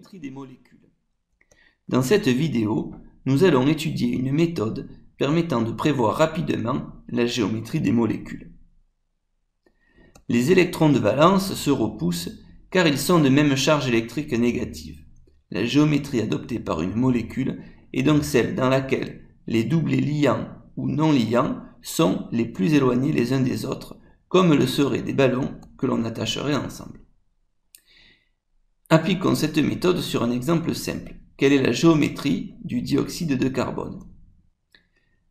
géométrie des molécules. Dans cette vidéo, nous allons étudier une méthode permettant de prévoir rapidement la géométrie des molécules. Les électrons de valence se repoussent car ils sont de même charge électrique négative. La géométrie adoptée par une molécule est donc celle dans laquelle les doublés liants ou non liants sont les plus éloignés les uns des autres, comme le seraient des ballons que l'on attacherait ensemble. Appliquons cette méthode sur un exemple simple. Quelle est la géométrie du dioxyde de carbone?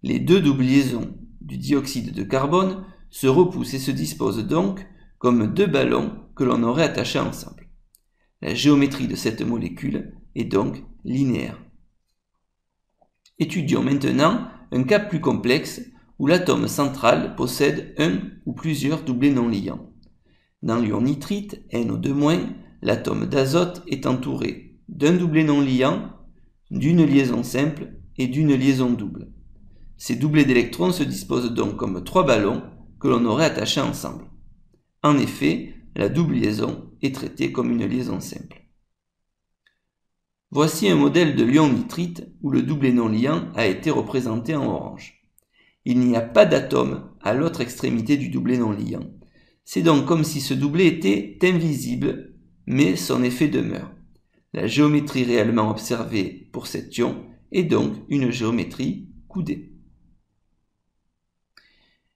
Les deux doubles liaisons du dioxyde de carbone se repoussent et se disposent donc comme deux ballons que l'on aurait attachés ensemble. La géométrie de cette molécule est donc linéaire. Étudions maintenant un cas plus complexe où l'atome central possède un ou plusieurs doublés non liants. Dans l'ion nitrite, NO2-, l'atome d'azote est entouré d'un doublé non liant, d'une liaison simple et d'une liaison double. Ces doublés d'électrons se disposent donc comme trois ballons que l'on aurait attachés ensemble. En effet, la double liaison est traitée comme une liaison simple. Voici un modèle de l'ion nitrite où le doublé non liant a été représenté en orange. Il n'y a pas d'atome à l'autre extrémité du doublé non liant. C'est donc comme si ce doublé était invisible, mais son effet demeure. La géométrie réellement observée pour cet ion est donc une géométrie coudée.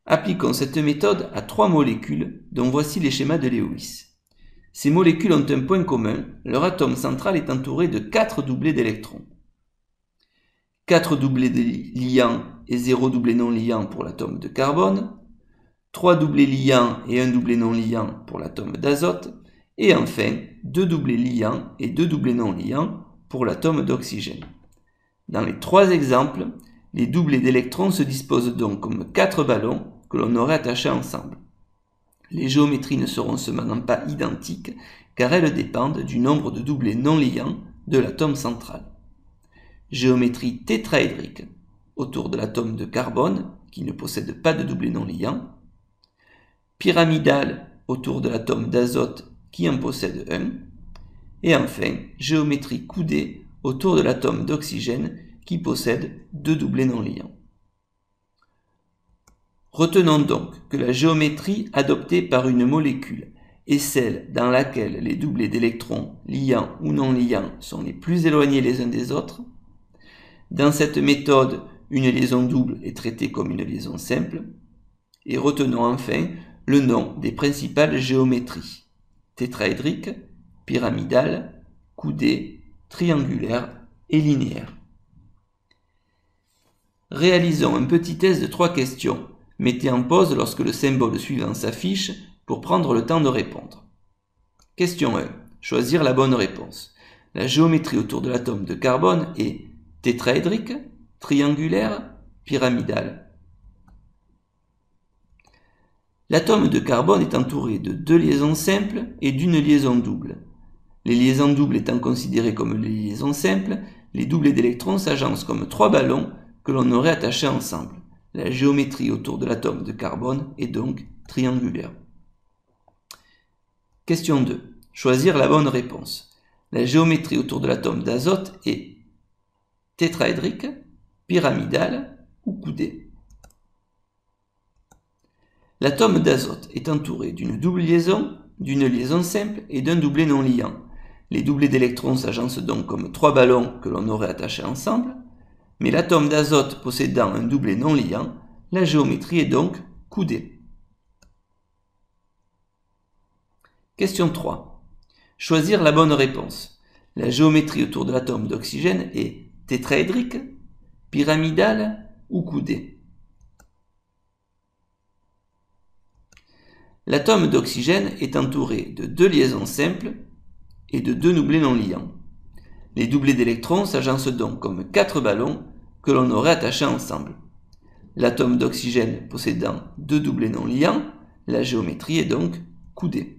Appliquons cette méthode à trois molécules dont voici les schémas de Lewis. Ces molécules ont un point commun, leur atome central est entouré de 4 doublés d'électrons. 4 doublés liants et 0 doublé non liant pour l'atome de carbone, 3 doublés liants et 1 doublé non liant pour l'atome d'azote, et enfin 2 doublés liants et 2 doublés non liants pour l'atome d'oxygène. Dans les trois exemples, les doublés d'électrons se disposent donc comme 4 ballons que l'on aurait attachés ensemble. Les géométries ne seront cependant pas identiques car elles dépendent du nombre de doublés non liants de l'atome central. Géométrie tétraédrique autour de l'atome de carbone qui ne possède pas de doublé non liant, pyramidale autour de l'atome d'azote qui en possède un, et enfin géométrie coudée autour de l'atome d'oxygène qui possède deux doublés non liants. Retenons donc que la géométrie adoptée par une molécule est celle dans laquelle les doublés d'électrons liants ou non liants sont les plus éloignés les uns des autres. Dans cette méthode, une liaison double est traitée comme une liaison simple. Et retenons enfin le nom des principales géométries: tétraédrique, pyramidale, coudée, triangulaire et linéaire. Réalisons un petit test de 3 questions. Mettez en pause lorsque le symbole suivant s'affiche pour prendre le temps de répondre. Question 1. Choisir la bonne réponse. La géométrie autour de l'atome de carbone est tétraédrique, triangulaire, pyramidale. L'atome de carbone est entouré de 2 liaisons simples et d'une liaison double. Les liaisons doubles étant considérées comme les liaisons simples, les doublés d'électrons s'agencent comme 3 ballons que l'on aurait attachés ensemble. La géométrie autour de l'atome de carbone est donc triangulaire. Question 2. Choisir la bonne réponse. La géométrie autour de l'atome d'azote est tétraédrique, pyramidale ou coudée. L'atome d'azote est entouré d'une double liaison, d'une liaison simple et d'un doublé non liant. Les doublés d'électrons s'agencent donc comme 3 ballons que l'on aurait attachés ensemble. Mais l'atome d'azote possédant un doublé non liant, la géométrie est donc coudée. Question 3. Choisir la bonne réponse. La géométrie autour de l'atome d'oxygène est tétraédrique, pyramidale ou coudée. L'atome d'oxygène est entouré de 2 liaisons simples et de 2 doublés non liants. Les doublés d'électrons s'agencent donc comme 4 ballons que l'on aurait attachés ensemble. L'atome d'oxygène possédant 2 doublés non liants, la géométrie est donc coudée.